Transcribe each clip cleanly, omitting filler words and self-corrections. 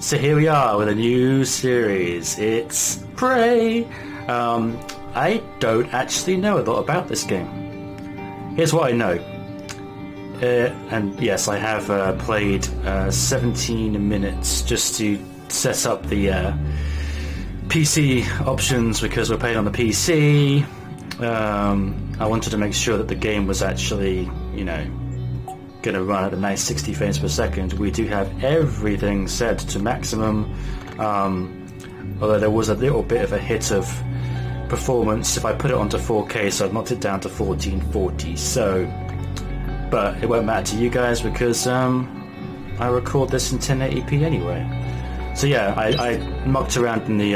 So here we are with a new series. It's Prey. I don't actually know a lot about this game. Here's what I know. And yes, I have played 17 minutes just to set up the PC options because we're playing on the PC. I wanted to make sure that the game was actually, going to run at a nice 60 frames per second. We do have everything set to maximum, although there was a little bit of a hit of performance if I put it onto 4K, so I've knocked it down to 1440. But it won't matter to you guys because I record this in 1080p anyway. So yeah, I mucked around in the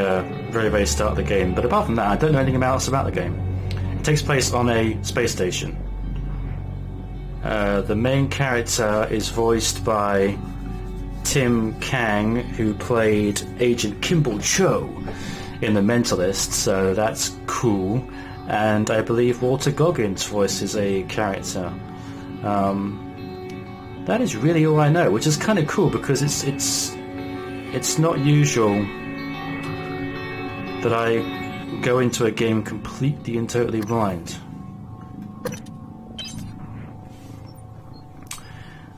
very, very start of the game, but apart from that, I don't know anything else about the game. It takes place on a space station. The main character is voiced by Tim Kang, who played Agent Kimball Cho in The Mentalist, so that's cool. And I believe Walter Goggins voices a character. That is really all I know, which is kind of cool because it's not usual that I go into a game completely and totally blind.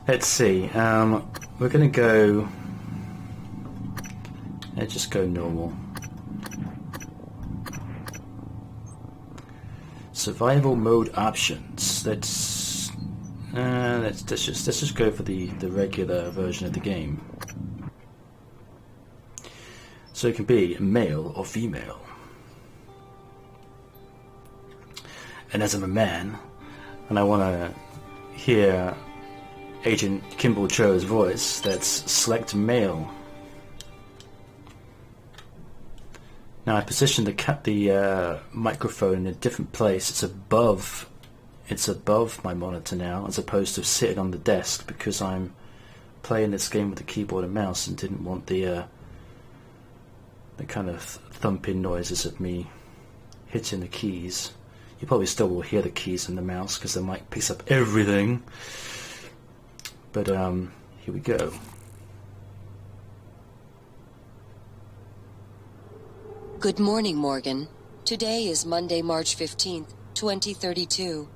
Let's see, we're going to go... Let's just go normal. Survival mode options. Let's just go for the regular version of the game. So it can be male or female. And as I'm a man, and I want to hear Agent Kimball Cho's voice, let's select male. Now I positioned the microphone in a different place. It's above my monitor now, as opposed to sitting on the desk, because I'm playing this game with a keyboard and mouse and didn't want the kind of thumping noises of me hitting the keys. You probably still will hear the keys and the mouse because the mic picks up everything. But here we go. Good morning, Morgan. Today is Monday, March 15th, 2032.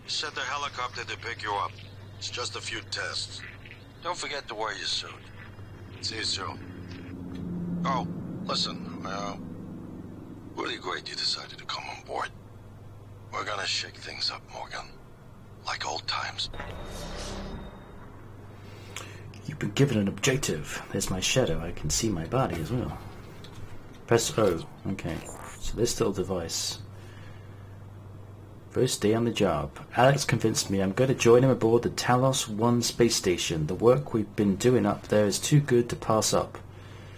Sent the helicopter to pick you up. It's just a few tests. Don't forget to wear your suit. See you soon. Oh, listen, really great you decided to come on board. We're gonna shake things up, Morgan. Like old times. You've been given an objective. There's my shadow. I can see my body as well. Press O. Okay. So this little device. First day on the job. Alex convinced me I'm going to join him aboard the Talos I space station. The work we've been doing up there is too good to pass up.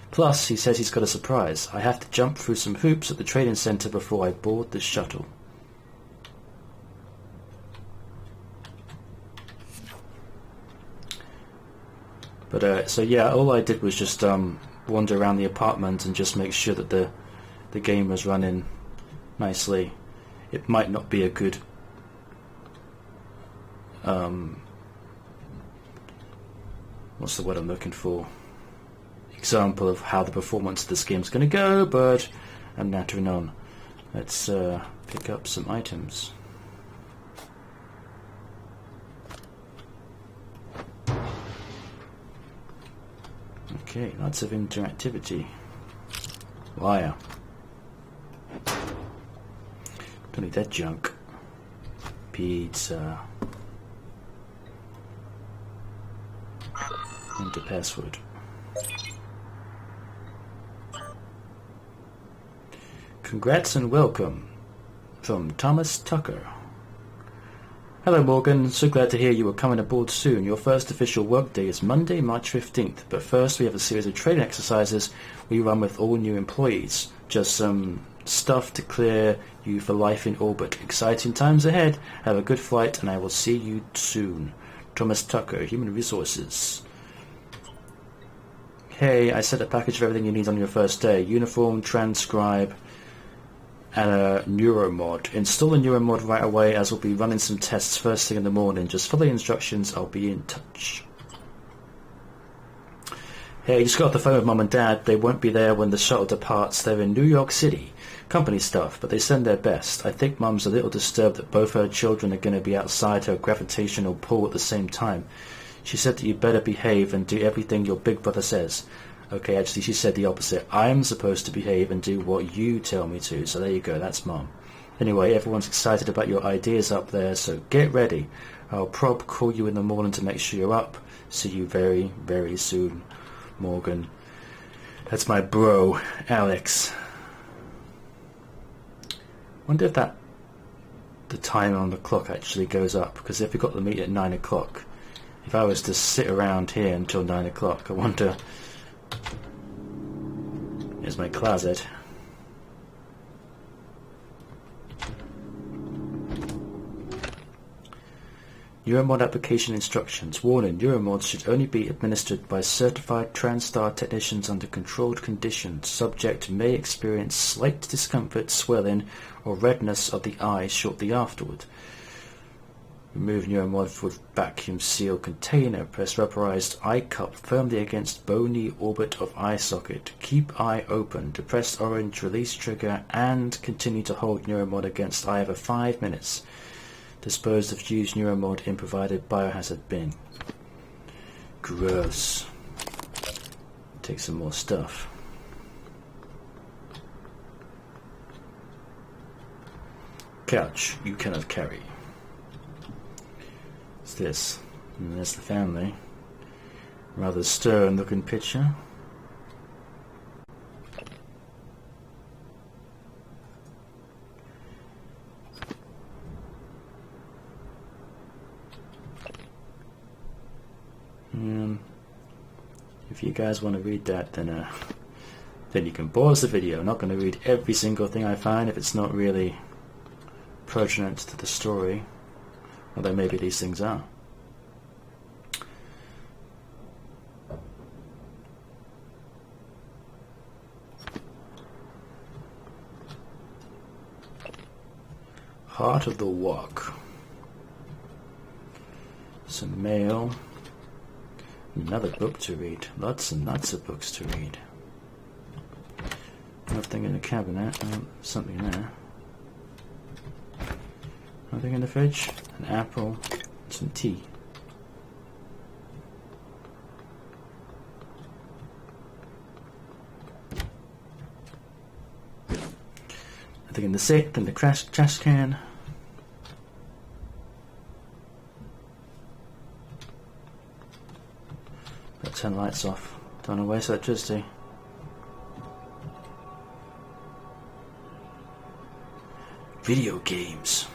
Plus, he says he's got a surprise. I have to jump through some hoops at the training center before I board the shuttle. But, so yeah, all I did was just wander around the apartment and just make sure that the game was running nicely. It might not be a good what's the word I'm looking for? Example of how the performance of this game is going to go, but I'm nattering on. Let's pick up some items. Okay, lots of interactivity. Wire. Don't need that junk. Pizza. Enter password. Congrats and welcome from Thomas Tucker. Hello Morgan, so glad to hear you are coming aboard soon. Your first official workday is Monday, March 15th, but first we have a series of training exercises we run with all new employees. Just some stuff to clear you for life in orbit. Exciting times ahead. Have a good flight, and I will see you soon. Thomas Tucker, Human Resources. Hey, I sent a package of everything you need on your first day. Uniform, transcribe, and a neuromod. Install a neuromod right away, as we'll be running some tests first thing in the morning. Just follow the instructions. I'll be in touch. Hey, I just got off the phone with Mum and Dad. They won't be there when the shuttle departs. They're in New York City. Company stuff, but they send their best. I think Mum's a little disturbed that both her children are going to be outside her gravitational pull at the same time. She said that you better behave and do everything your big brother says. Okay, actually, she said the opposite. I'm supposed to behave and do what you tell me to, so there you go, that's Mum. Anyway, everyone's excited about your ideas up there, so get ready. I'll call you in the morning to make sure you're up. See you very, very soon, Morgan. That's my bro, Alex. Wonder if the timer on the clock actually goes up, because if we got the meet at 9 o'clock, if I was to sit around here until 9 o'clock, I wonder... Here's my closet. Neuromod application instructions. Warning, neuromods should only be administered by certified TranStar technicians under controlled conditions. Subject may experience slight discomfort, swelling, or redness of the eye shortly afterward. Remove neuromod with vacuum seal container. Press rubberized eye cup firmly against bony orbit of eye socket. Keep eye open. Depress orange release trigger and continue to hold neuromod against eye for 5 minutes. Dispose of used neuromod in provided biohazard bin. Gross. Take some more stuff. Couch you cannot carry. What's this? And there's the family. Rather stern looking picture. If you guys want to read that, then you can pause the video. I'm not going to read every single thing I find if it's not really pertinent to the story, although maybe these things are. Heart of the Walk. Some mail. Another book to read. Lots and lots of books to read. Nothing in the cabinet. Something there. Nothing in the fridge. An apple. Some tea. Nothing in the safe. In the trash can. Turn the lights off. Don't want to waste electricity. Video games.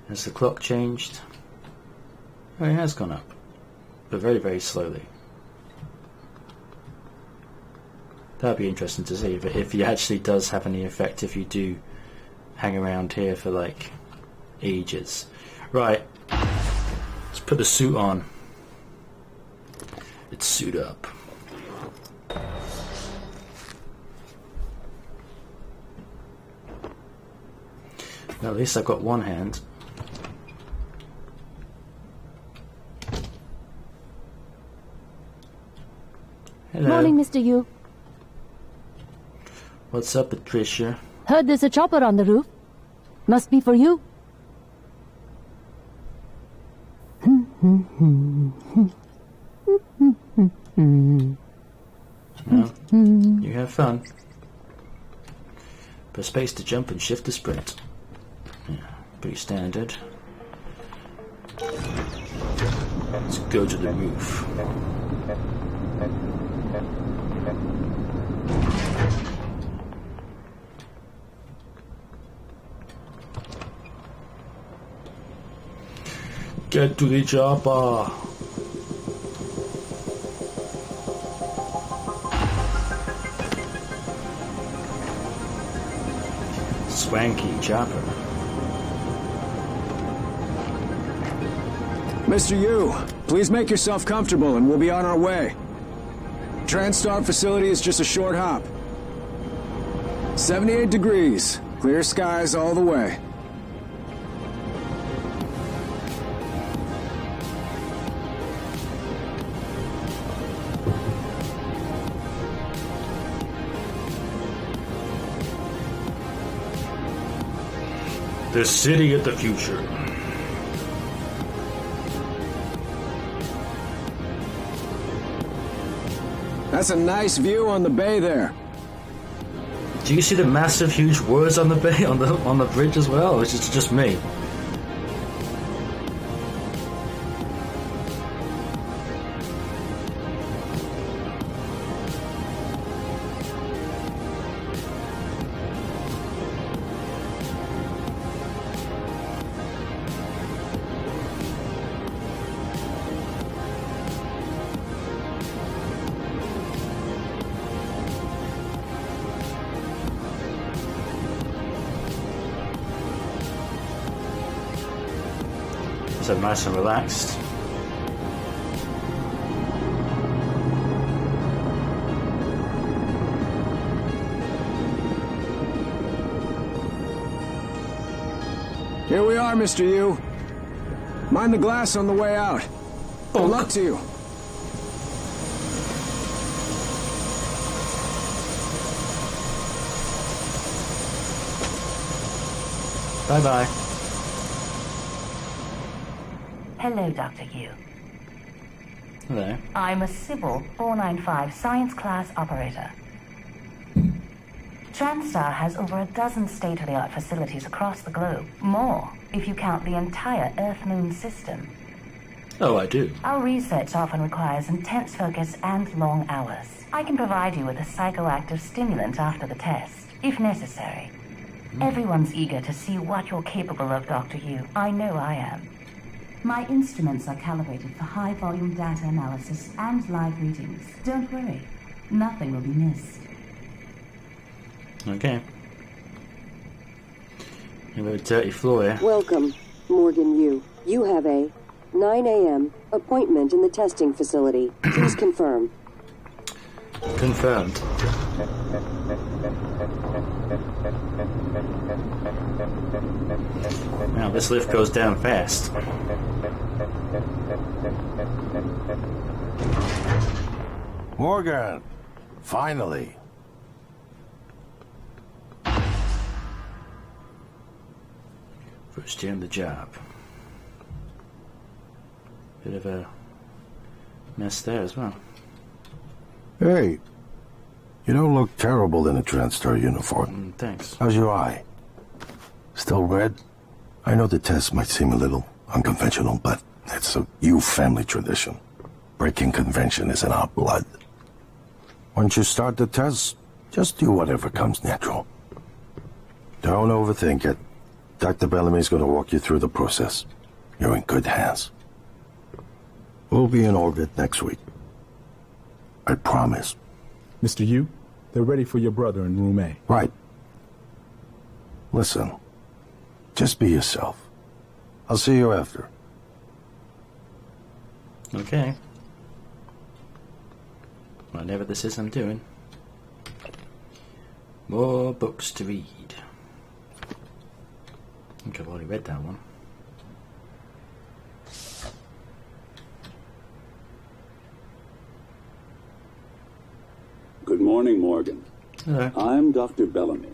Has the clock changed? Oh, it has gone up. But very, very slowly. That'd be interesting to see if it actually does have any effect if you do hang around here for like ages. Right. Let's put the suit on. Let's suit up. Well, at least I've got one hand. Hello. Morning, Mr. Yu. What's up, Patricia? Heard there's a chopper on the roof. Must be for you. Well, you have fun. Press space to jump and shift to sprint. Yeah, pretty standard. Let's go to the roof. Get to the chopper. swanky chopper. Mr. Yu, please make yourself comfortable and we'll be on our way. TranStar facility is just a short hop. 78 degrees. Clear skies all the way. The city of the future. That's a nice view on the bay there. Do you see the massive, huge words on the bay on the bridge as well? Or is it just me? So nice and relaxed. Here we are, Mr. Yu. Mind the glass on the way out. Good luck to you. Bye-bye. Hello, Dr. Yu. Hello. I'm a Sybil 495 science class operator. TranStar has over a dozen state-of-the-art facilities across the globe. More, if you count the entire Earth-Moon system. Oh, I do. Our research often requires intense focus and long hours. I can provide you with a psychoactive stimulant after the test, if necessary. Everyone's eager to see what you're capable of, Dr. Yu. I know I am. My instruments are calibrated for high-volume data analysis and live readings. Don't worry, nothing will be missed. Okay. You have a dirty floor here. Welcome, Morgan Yu. You have a 9 a.m. appointment in the testing facility. Please confirm. Confirmed. Now this lift goes down fast. Morgan! Finally! First day on the job. Bit of a mess there as well. Hey, you don't look terrible in a TranStar uniform. Thanks. How's your eye? Still red? I know the test might seem a little unconventional, but it's a Yu family tradition. Breaking convention is in our blood. Once you start the test, just do whatever comes natural. Don't overthink it. Dr. Bellamy's going to walk you through the process. You're in good hands. We'll be in orbit next week. I promise. Mr. Yu, they're ready for your brother in room A. Right. Listen, just be yourself. I'll see you after. Okay. Whatever this is I'm doing. More books to read. I think I've already read that one. Good morning, Morgan. Hello. I'm Dr. Bellamy.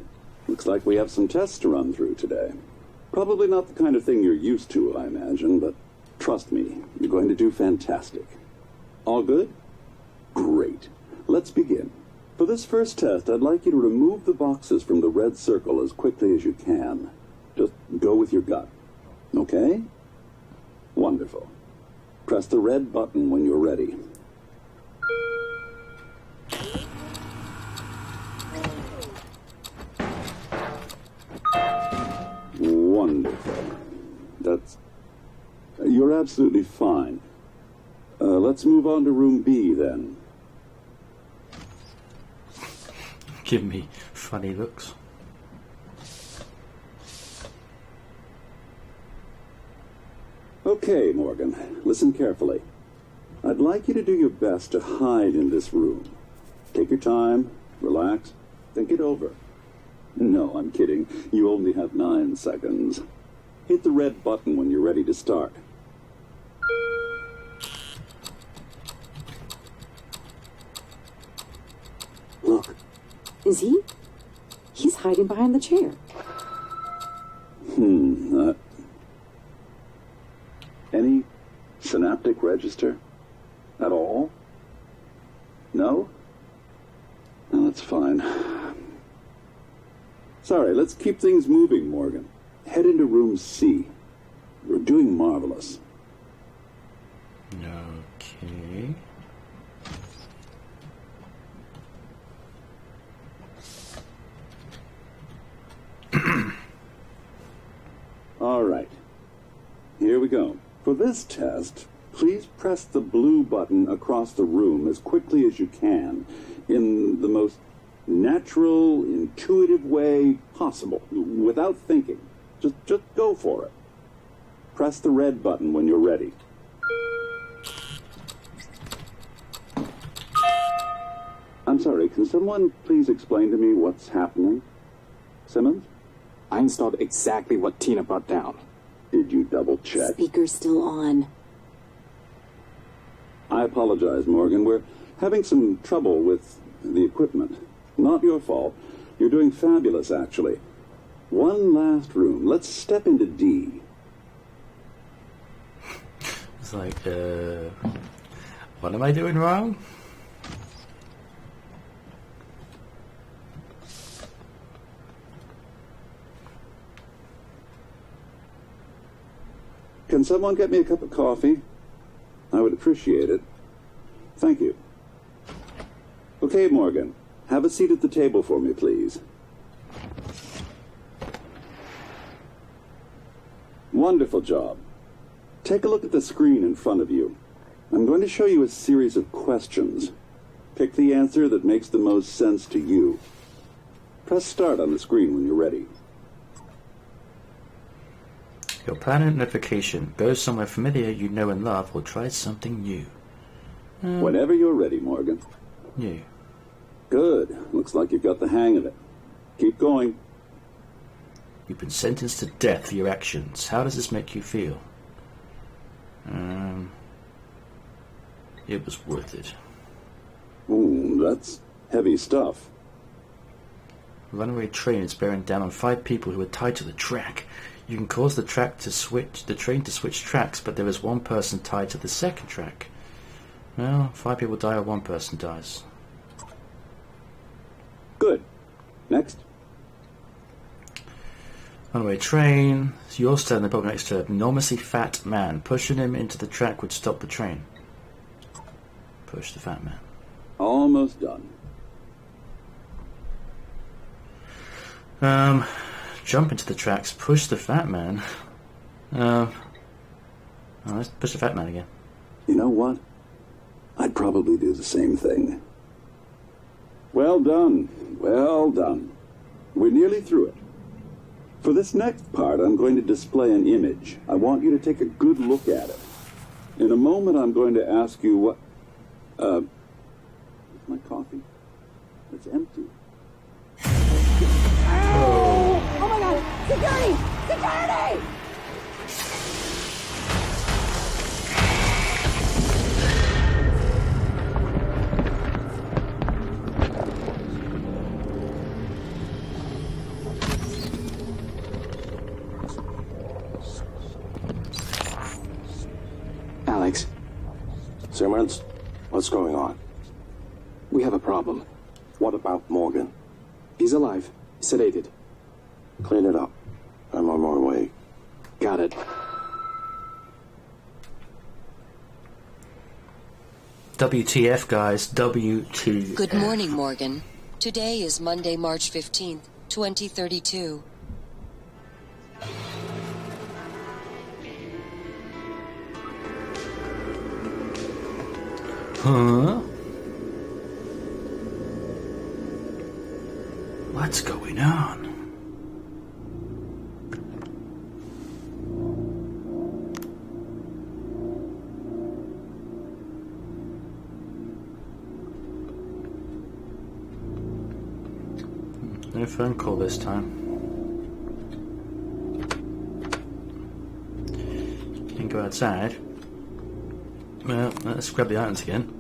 Looks like we have some tests to run through today. Probably not the kind of thing you're used to, I imagine, but trust me, you're going to do fantastic. All good? Great. Let's begin. For this first test, I'd like you to remove the boxes from the red circle as quickly as you can. Just go with your gut. Okay? Wonderful. Press the red button when you're ready. Wonderful. You're absolutely fine. Let's move on to room B, then. Give me funny looks. Okay, Morgan, listen carefully. I'd like you to do your best to hide in this room. Take your time, relax, think it over. No, I'm kidding. You only have 9 seconds. Hit the red button when you're ready to start. Look. Is he? He's hiding behind the chair. Any synaptic register? At all? No? No, that's fine. Sorry, let's keep things moving, Morgan. Head into room C. You're doing marvelous. Okay. All right. Here we go. For this test, please press the blue button across the room as quickly as you can, in the most natural, intuitive way possible, without thinking. Just go for it. Press the red button when you're ready. I'm sorry, can someone please explain to me what's happening? Simmons? I installed exactly what Tina brought down. Did you double check? Speaker's still on. I apologize, Morgan. We're having some trouble with the equipment. Not your fault. You're doing fabulous, actually. One last room. Let's step into D. It's like, what am I doing wrong? Can someone get me a cup of coffee? I would appreciate it. Thank you. Okay, Morgan. Have a seat at the table for me, please. Wonderful job. Take a look at the screen in front of you. I'm going to show you a series of questions. Pick the answer that makes the most sense to you. Press start on the screen when you're ready. Your planet notification. Go somewhere familiar you know and love, or try something new. Whenever you're ready, Morgan. New. Good. Looks like you've got the hang of it. Keep going. You've been sentenced to death for your actions. How does this make you feel? It was worth it. Ooh, that's heavy stuff. A runaway train is bearing down on 5 people who are tied to the track. You can cause the train to switch tracks, but there is 1 person tied to the second track. Well, 5 people die or 1 person dies. Good. Next. Runaway train. You're standing in the box next to an enormously fat man. Pushing him into the track would stop the train. Push the fat man. Almost done. Jump into the tracks, push the fat man. Let's push the fat man again. You know what? I'd probably do the same thing. Well done. Well done. We're nearly through it. For this next part, I'm going to display an image. I want you to take a good look at it. In a moment, I'm going to ask you what... my coffee? It's empty. Oh my god! Security! Security! Alex, Simmons, what's going on? we have a problem. What about Morgan? He's alive, sedated. Clean it up. I'm on my way. Got it. WTF, guys. WTF. Good morning, Morgan. Today is Monday, March 15th, 2032. Huh? What's going on? No phone call this time. Can go outside. Well, let's grab the items again.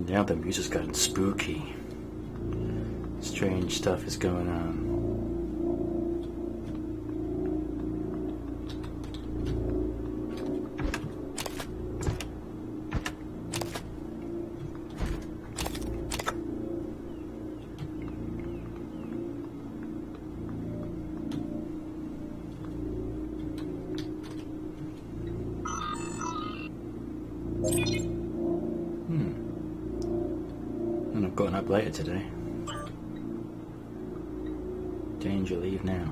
Now the music's gotten spooky. Strange stuff is going on. And I've gotten up later today. Danger, leave now.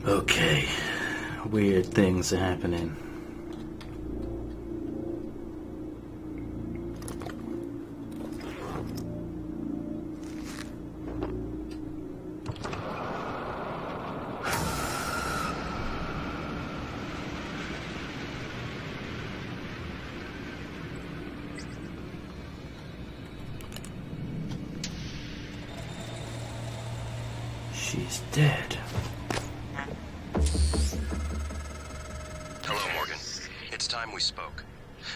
Okay, weird things are happening. She's dead. Hello, Morgan. It's time we spoke.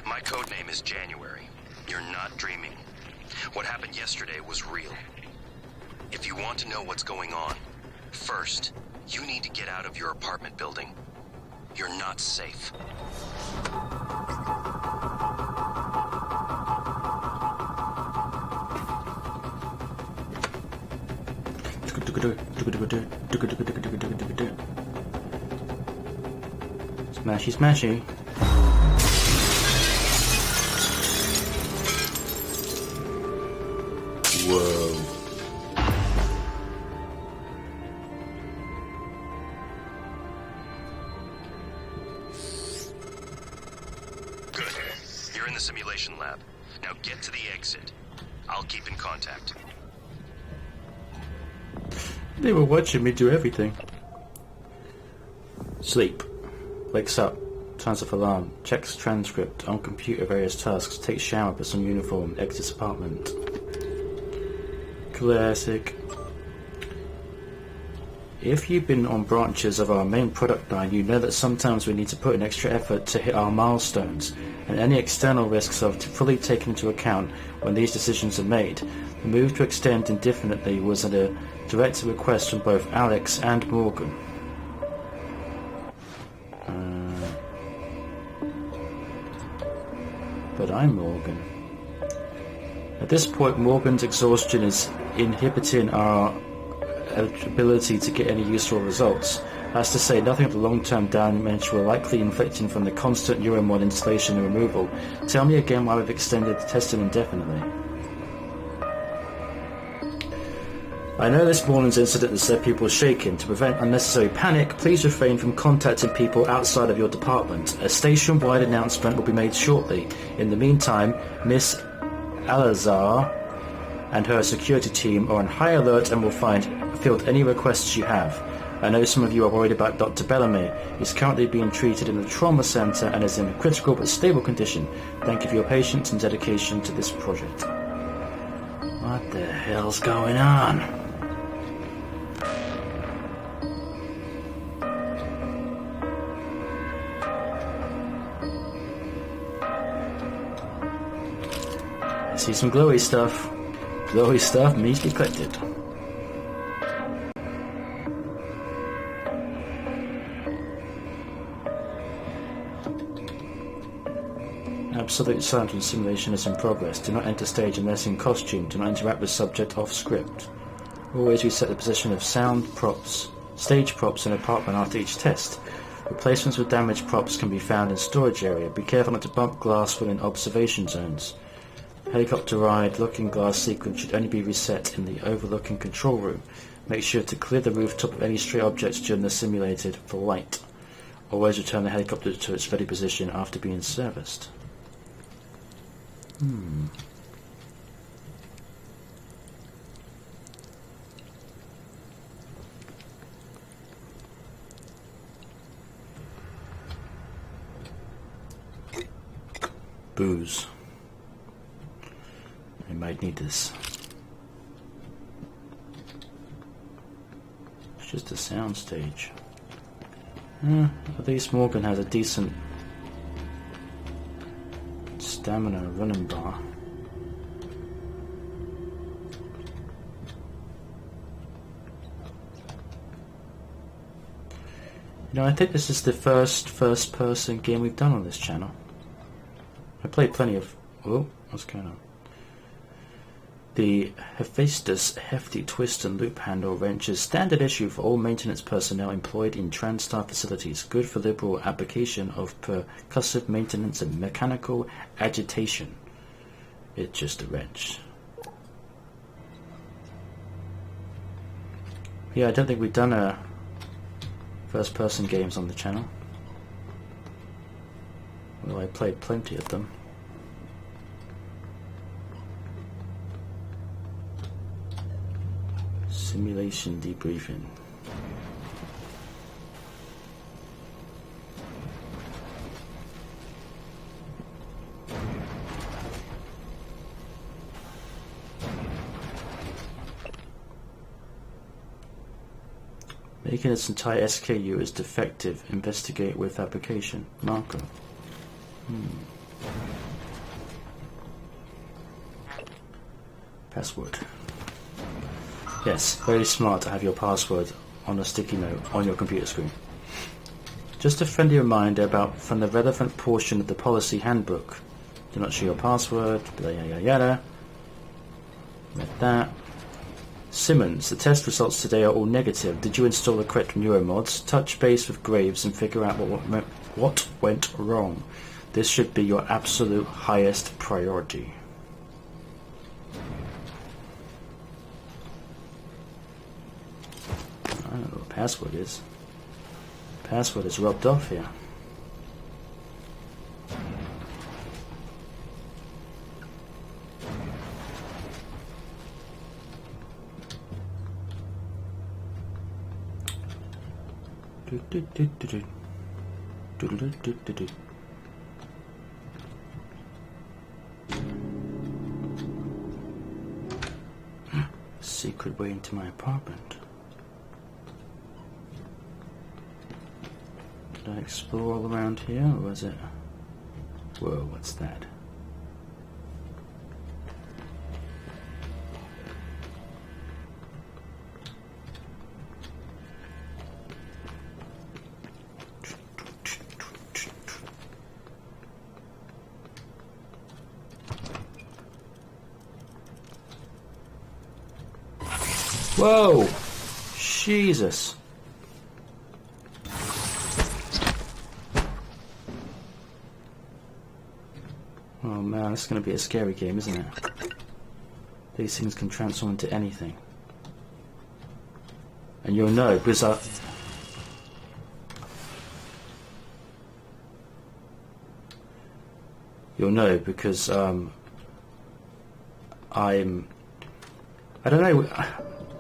My codename is January. You're not dreaming. What happened yesterday was real. If you want to know what's going on, first, you need to get out of your apartment building. You're not safe. Smashy, smashy. Whoa. Good. You're in the simulation lab. Now get to the exit. I'll keep in contact. They were watching me do everything. Sleep. Wakes up. Turns off alarm. Checks transcript. On computer various tasks. Takes shower. Puts on uniform. Exits apartment. Classic. If you've been on branches of our main product line, you know that sometimes we need to put in extra effort to hit our milestones, and any external risks are fully taken into account when these decisions are made. The move to extend indefinitely was at a direct request from both Alex and Morgan. But I'm Morgan. At this point, Morgan's exhaustion is inhibiting our ability to get any useful results. That's to say, nothing of the long-term damage we're likely inflicting from the constant Euromod installation and removal. Tell me again why we've extended the testing indefinitely. I know this morning's incident has set people shaking. To prevent unnecessary panic, please refrain from contacting people outside of your department. A station-wide announcement will be made shortly. In the meantime, Miss Alazar and her security team are on high alert and will field any requests you have. I know some of you are worried about Dr. Bellamy. He's currently being treated in the trauma center and is in a critical but stable condition. Thank you for your patience and dedication to this project. What the hell's going on? I see some glowy stuff. Glowy stuff needs to be collected. Absolute silence when simulation is in progress. Do not enter stage unless in costume. Do not interact with subject off script. Always reset the position of sound props, stage props in apartment after each test. Replacements with damaged props can be found in storage area. Be careful not to bump glass within observation zones. Helicopter ride, looking glass sequence should only be reset in the overlooking control room. Make sure to clear the rooftop of any stray objects during the simulated flight. Always return the helicopter to its ready position after being serviced. Booze. I might need this. It's just a soundstage. At least Morgan has a decent stamina running bar. You know, I think this is the first-person game we've done on this channel. I played plenty of... Oh, what's going on? The Hephaestus Hefty Twist and Loop Handle Wrench is standard issue for all maintenance personnel employed in TranStar facilities, good for liberal application of percussive maintenance and mechanical agitation. It's just a wrench. Yeah, I don't think we've done first-person games on the channel. Well, I played plenty of them. Simulation debriefing. Making its entire SKU is defective. Investigate with application. Marco. Password. Yes, very smart to have your password on a sticky note on your computer screen. Just a friendly reminder from the relevant portion of the policy handbook. Do not share your password, yada yada yada. Read that. Simmons, the test results today are all negative. Did you install the correct neuromods? Touch base with Graves and figure out what went wrong. This should be your absolute highest priority. I don't know what the password is. Password is rubbed off here. Secret way into my apartment. Did I explore all around here, or was it... Whoa, what's that? Whoa! Jesus! Oh man, this is going to be a scary game, isn't it? These things can transform into anything. And you'll know, because you'll know, because I don't know,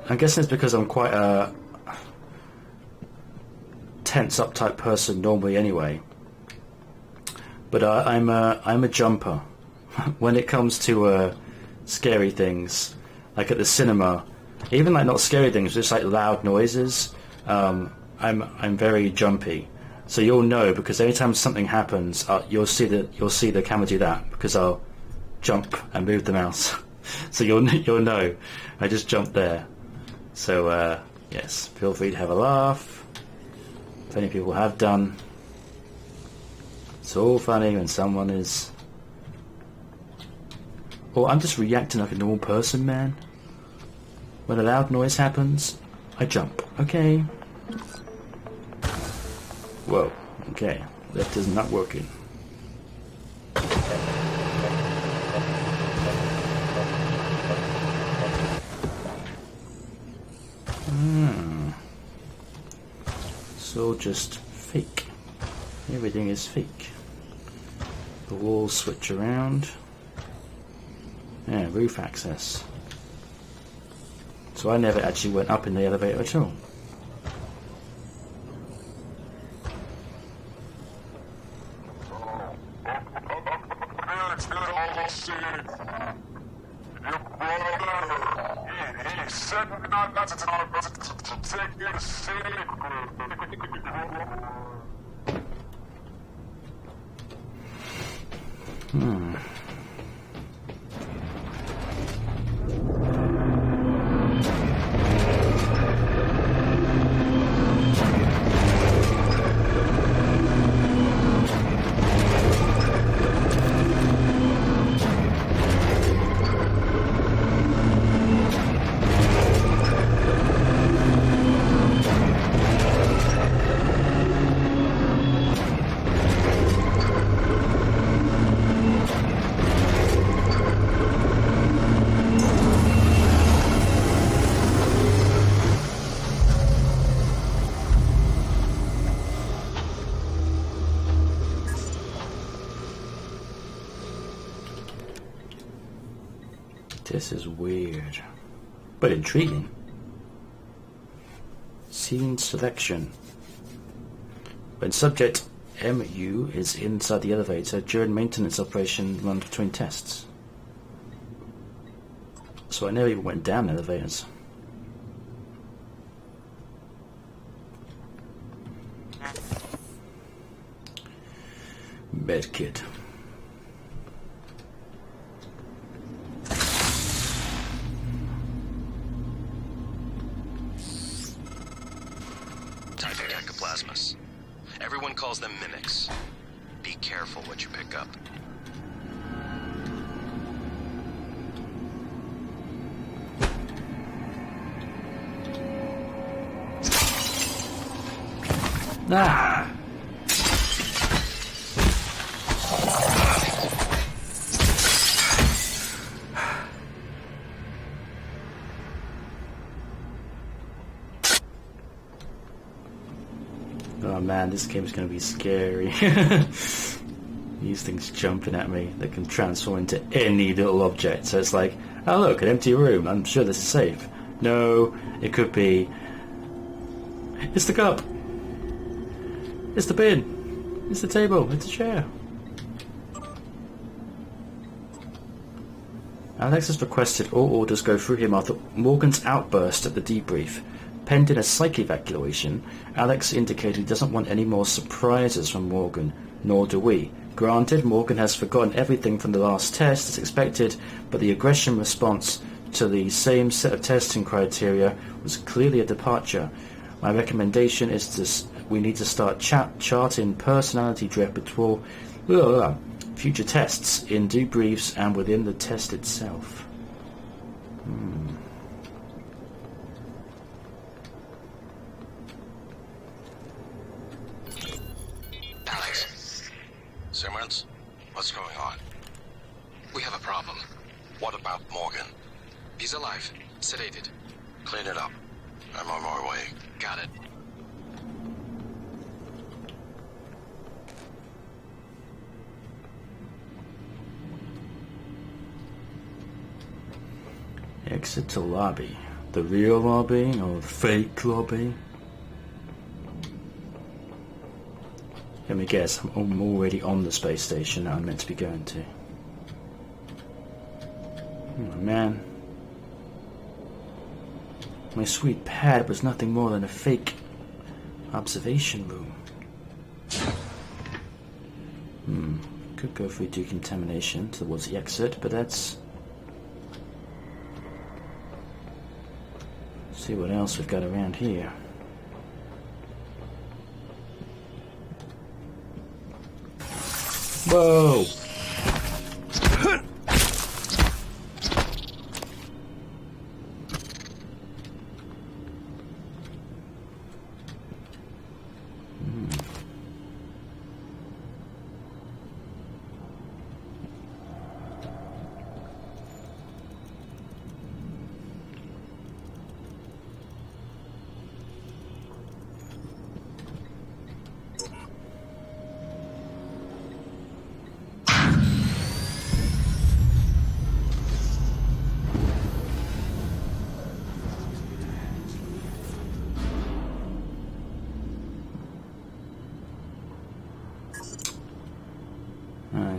I'm guessing it's because I'm quite a tense up type person normally anyway. But I'm a jumper when it comes to scary things, like at the cinema. Even like not scary things, just like loud noises. I'm very jumpy, so you'll know because anytime something happens, you'll see the camera do that because I'll jump and move the mouse. So you'll know. I just jumped there. So yes, feel free to have a laugh. Plenty of people have done. It's all funny when someone is... Oh, I'm just reacting like a normal person, man. When a loud noise happens, I jump. Okay. Whoa. Okay. Left is not working. all just fake. Everything is fake. The walls switch around. Yeah, roof access. So I never actually went up in the elevator at all. This is weird, but intriguing. Scene selection. When subject MU is inside the elevator during maintenance operation run between tests. So I never even went down elevators. Medkit. Ectoplasmus. Everyone calls them mimics. Be careful what you pick up. Ah! Oh man, this game's gonna be scary. These things jumping at me that can transform into any little object. So it's like, oh look, an empty room. I'm sure this is safe. No, it could be. It's the cup. It's the bin. It's the table. It's a chair. Alex has requested all orders go through him after Morgan's outburst at the debrief. Pending a psych evacuation, Alex indicated he doesn't want any more surprises from Morgan, nor do we. Granted, Morgan has forgotten everything from the last test as expected, but the aggression response to the same set of testing criteria was clearly a departure. My recommendation is we need to start charting personality drift between future tests in debriefs and within the test itself. Alex. Simmons, what's going on? We have a problem. What about Morgan? He's alive, sedated. Clean it up. I'm on my way. Got it. Exit to lobby. The real lobby or the fake lobby? Let me guess, I'm already on the space station that I'm meant to be going to. Oh man. My sweet pad was nothing more than a fake observation room. Could go through decontamination towards the exit, but that's... see what else we've got around here. Whoa!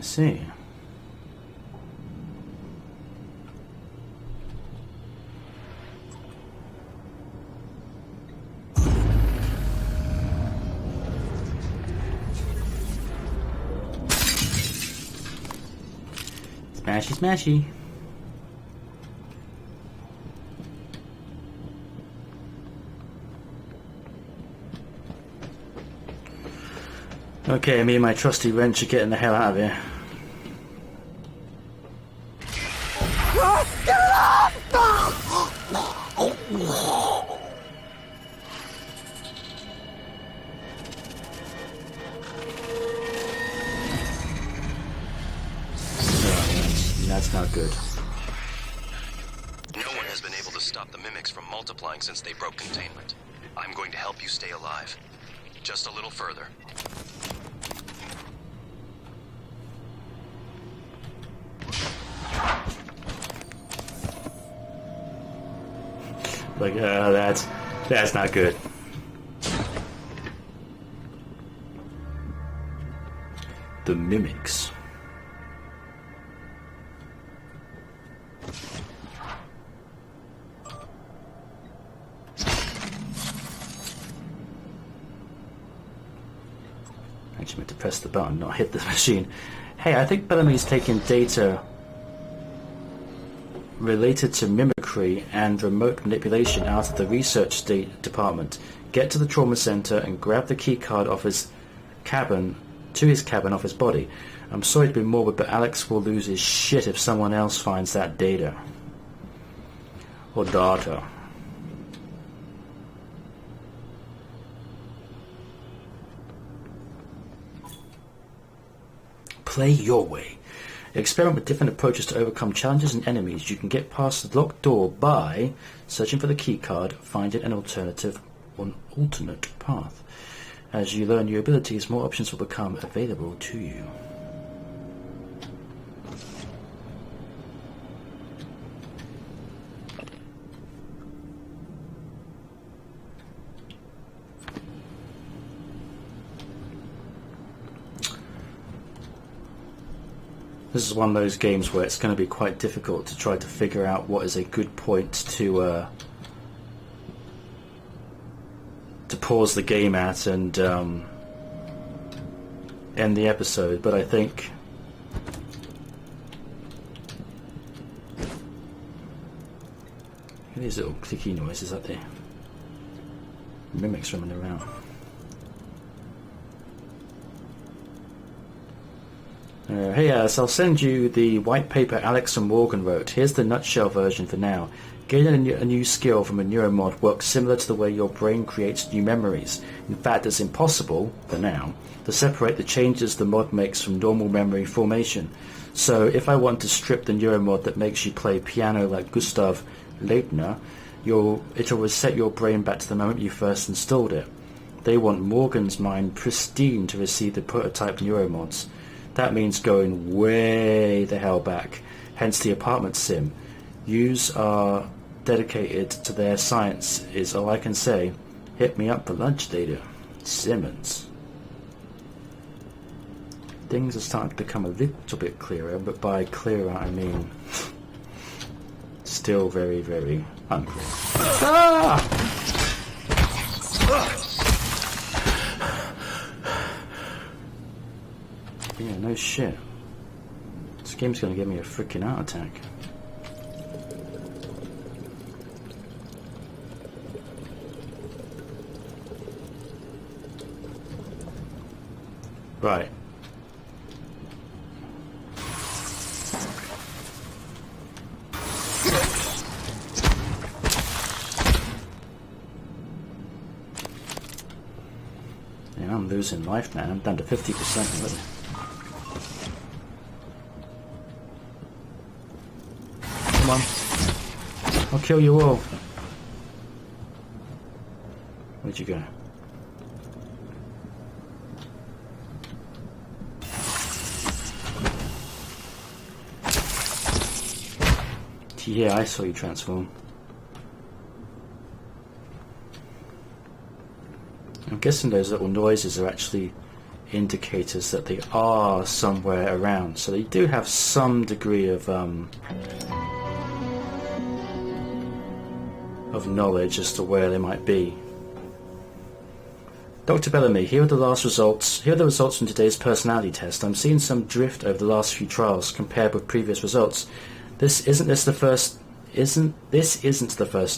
see. Smashy, smashy. Okay, me and my trusty wrench are getting the hell out of here. That's not good. No one has been able to stop the mimics from multiplying since they broke containment. I'm going to help you stay alive. Just a little further. Like, that's not good. The mimics. Actually meant to press the button, not hit the machine. Hey, I think Bellamy's taking data related to mimicry and remote manipulation out of the research department. Get to the trauma center and grab the key card off his cabin, off his body. I'm sorry to be morbid, but Alex will lose his shit if someone else finds that data. Or data. Play your way. Experiment with different approaches to overcome challenges and enemies. You can get past the locked door by searching for the key card, finding an alternate path. As you learn new abilities, more options will become available to you. This is one of those games where it's going to be quite difficult to try to figure out what is a good point to pause the game at and end the episode. But I think these little clicky noises up there. Mimics running around. Hey Alice, I'll send you the white paper Alex and Morgan wrote. Here's the nutshell version for now. Gaining a new skill from a neuromod works similar to the way your brain creates new memories. In fact, it's impossible, for now, to separate the changes the mod makes from normal memory formation. So if I want to strip the neuromod that makes you play piano like Gustav Leitner, it'll reset your brain back to the moment you first installed it. They want Morgan's mind pristine to receive the prototype neuromods. That means going way the hell back, hence the apartment sim. Yous are dedicated to their science is all I can say. Hit me up for lunch later. Simmons. Things are starting to become a little bit clearer, but by clearer I mean still very, very unclear. Ah! Yeah, no shit. This game's gonna give me a freaking heart attack. Right. Yeah, I'm losing life, man. I'm down to 50% already. Come on. I'll kill you all. Where'd you go? Yeah, I saw you transform. I'm guessing those little noises are actually indicators that they are somewhere around. So they do have some degree of knowledge as to where they might be. Dr. Bellamy, here are the results from today's personality test. I'm seeing some drift over the last few trials compared with previous results. This isn't the first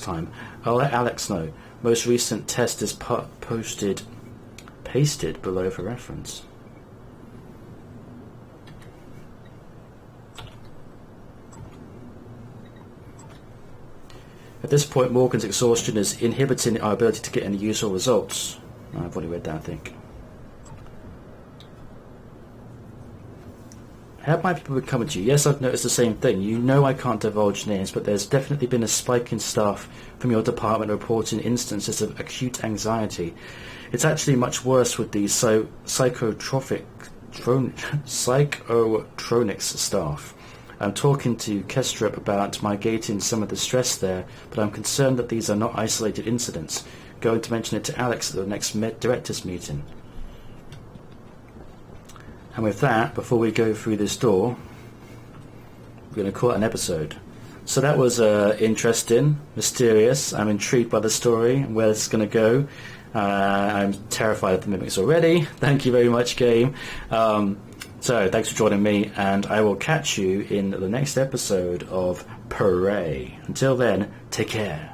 time. I'll let Alex know. Most recent test is pasted below for reference. At this point, Morgan's exhaustion is inhibiting our ability to get any useful results. I've already read that, I think. Have my people been coming to you? Yes, I've noticed the same thing. You know I can't divulge names, but there's definitely been a spike in staff from your department reporting instances of acute anxiety. It's actually much worse with the psychotronics staff. I'm talking to Kestrup about mitigating some of the stress there, but I'm concerned that these are not isolated incidents. Going to mention it to Alex at the next directors meeting. And with that, before we go through this door, we're going to call it an episode. So that was interesting, mysterious. I'm intrigued by the story and where it's going to go. I'm terrified of the mimics already. Thank you very much, game. So thanks for joining me, and I will catch you in the next episode of Prey. Until then, take care.